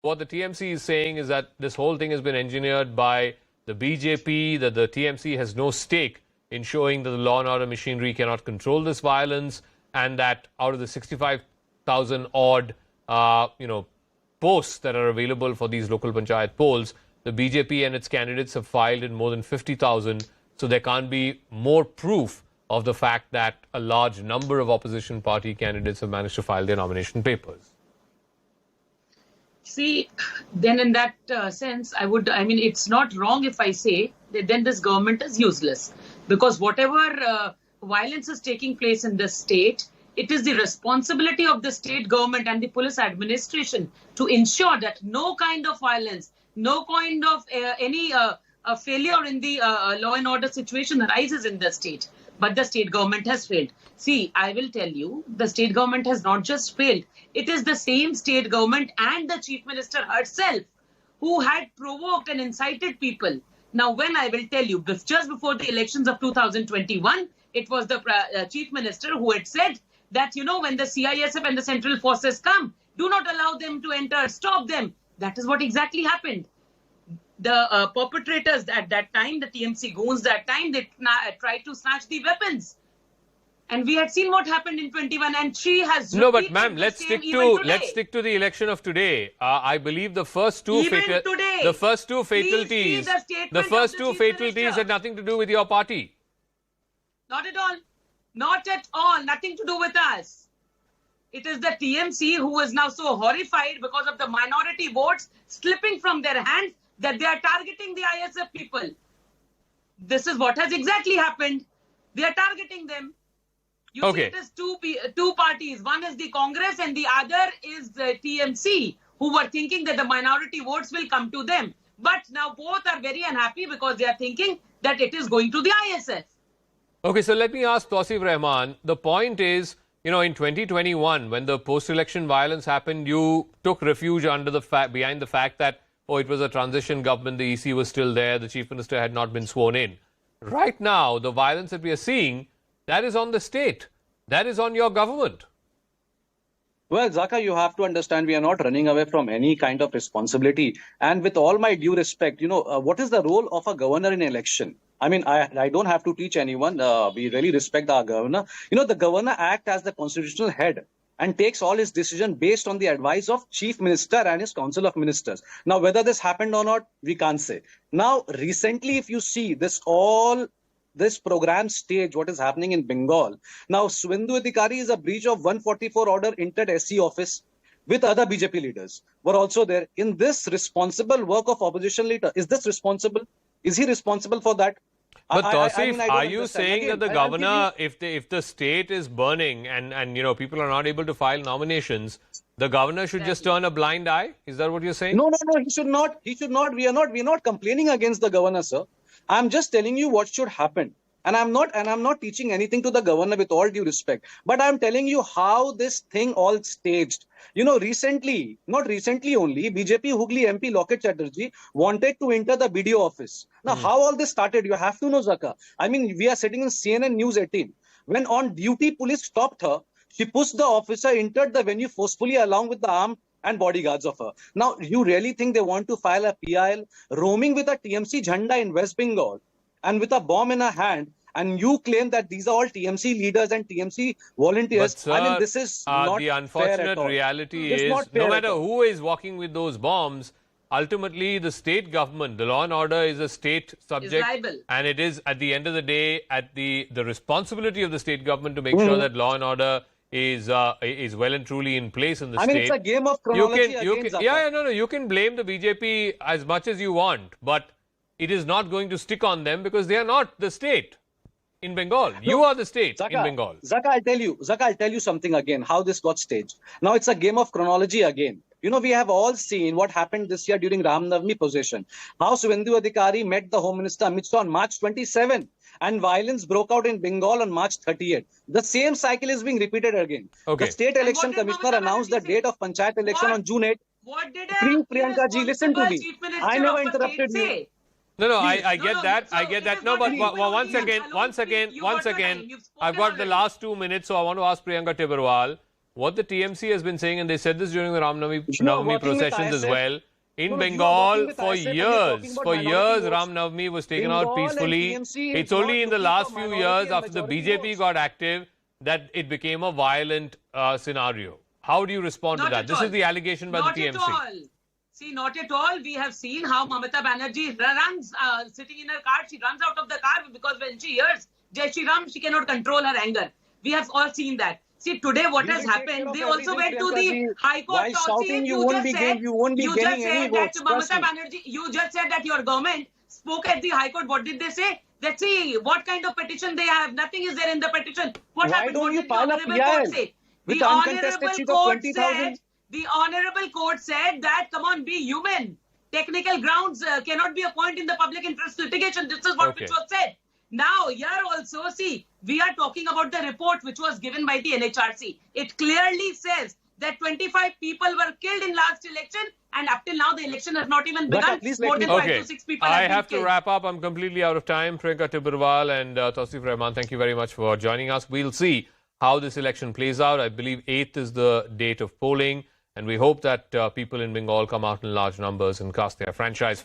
what the TMC is saying is that this whole thing has been engineered by the BJP, that the TMC has no stake in showing that the law and order machinery cannot control this violence, and that out of the 65,000 odd, posts that are available for these local panchayat polls, the BJP and its candidates have filed in more than 50,000. So there can't be more proof of the fact that a large number of opposition party candidates have managed to file their nomination papers. See, then in that sense, it's not wrong if I say that then this government is useless. Because whatever violence is taking place in this state, it is the responsibility of the state government and the police administration to ensure that no kind of violence, no kind of any failure in the law and order situation arises in the state. But the state government has failed. See, I will tell you, the state government has not just failed. It is the same state government and the chief minister herself who had provoked and incited people. Now, when I will tell you, just before the elections of 2021, it was the chief minister who had said that, when the CISF and the central forces come, do not allow them to enter, stop them. That is what exactly happened. The perpetrators at that time, the TMC goons that time, they tried to snatch the weapons. And we had seen what happened in 21, and she has... No, but ma'am, let's stick to the election of today. I believe the first two fatalities had nothing to do with your party. Not at all. Not at all. Nothing to do with us. It is the TMC who is now so horrified because of the minority votes slipping from their hands that they are targeting the ISF people. This is what has exactly happened. They are targeting them. See, it is two parties. One is the Congress and the other is the TMC, who were thinking that the minority votes will come to them. But now both are very unhappy because they are thinking that it is going to the ISF. Okay, so let me ask Tausif Rahman. The point is, in 2021, when the post-election violence happened, you took refuge behind the fact that, it was a transition government, the EC was still there, the chief minister had not been sworn in. Right now, the violence that we are seeing, that is on the state. That is on your government. Well, Zaka, you have to understand we are not running away from any kind of responsibility. And with all my due respect, what is the role of a governor in election? I mean, I don't have to teach anyone. We really respect our governor. The governor acts as the constitutional head and takes all his decision based on the advice of chief minister and his council of ministers. Now, whether this happened or not, we can't say. Now, recently, if you see this program stage, what is happening in Bengal. Now, Suvendu Adhikari is a breach of 144 order entered SC office with other BJP leaders were also there. In this responsible work of opposition leader, is this responsible? Is he responsible for that? But Tausif, are you saying that the governor, if the state is burning and people are not able to file nominations, the governor should just turn a blind eye? Is that what you're saying? No, he should not. He should not. We are not complaining against the governor, sir. I'm just telling you what should happen. And I'm not teaching anything to the governor with all due respect. But I'm telling you how this thing all staged. Recently, not recently only, BJP Hooghly MP Locket Chatterjee wanted to enter the BDO office. Now, how all this started, you have to know, Zaka. I mean, we are sitting in CNN News 18. When on duty, police stopped her. She pushed the officer, entered the venue forcefully along with the armed and bodyguards of her. Now, you really think they want to file a PIL roaming with a TMC jhanda in West Bengal and with a bomb in her hand, and you claim that these are all TMC leaders and TMC volunteers? But, sir, I mean, this is not the unfortunate reality is, no matter who is walking with those bombs, ultimately the state government, the law and order is a state subject, and it is at the end of the day at the responsibility of the state government to make sure that law and order is well and truly in place in the state. I mean, it's a game of chronology. You can blame the BJP as much as you want, but it is not going to stick on them because they are not the state in Bengal. You are the state in Bengal. Zaka, I'll tell you something again, how this got staged. Now, it's a game of chronology again. We have all seen what happened this year during Ram Navami procession. How Suvendu Adhikari met the Home Minister Amit Shah on March 27 and violence broke out in Bengal on March 38. The same cycle is being repeated again. Okay. The State Election Commissioner announced the date of Panchayat election on June 8. Priyanka ji, listen to me. I never interrupted you. No, I get that. No, but once again, I've got the last 2 minutes, so I want to ask Priyanka Tibrewal, what the TMC has been saying, and they said this during the Ram Navami You are Navami working with processions as ISF. well. In No, no, you are Bengal, working with for ISF and you're talking years, about minority votes. Ram Navami was taken out Bengal and peacefully. TMC is It's only not in the looking last for few minority years, and after the majority BJP votes. got active, that it became a violent scenario. How do you respond to Not that? at This all. is the allegation by Not the at TMC. all. See, not at all. We have seen how Mamata Banerjee runs, sitting in her car. She runs out of the car because when she hears Jai Shri Ram, she cannot control her anger. We have all seen that. See, today what We has will take care happened, of they also went to the everything, High Court. While shouting, you won't be gaining any that votes. Trust Mamata me. Banerjee, you just said that your government spoke at the High Court. What did they say? Let's see what kind of petition they have. Nothing is there in the petition. What Why happened? don't What you did the file a Honorable PIL Court say? with The uncontested Honorable seat of Court 20,000? said, the Honorable Court said that, come on, be human. Technical grounds cannot be a point in the public interest litigation. This is what which was said. Now, here also, see, we are talking about the report which was given by the NHRC. It clearly says that 25 people were killed in last election, and up till now the election has not even But begun. please let More me- than 5 Okay, to 6 people I have have been to killed. wrap up. I'm completely out of time. Priyanka Tibrewal and Tausif Rahman, thank you very much for joining us. We'll see how this election plays out. I believe 8th is the date of polling, and we hope that people in Bengal come out in large numbers and cast their franchise.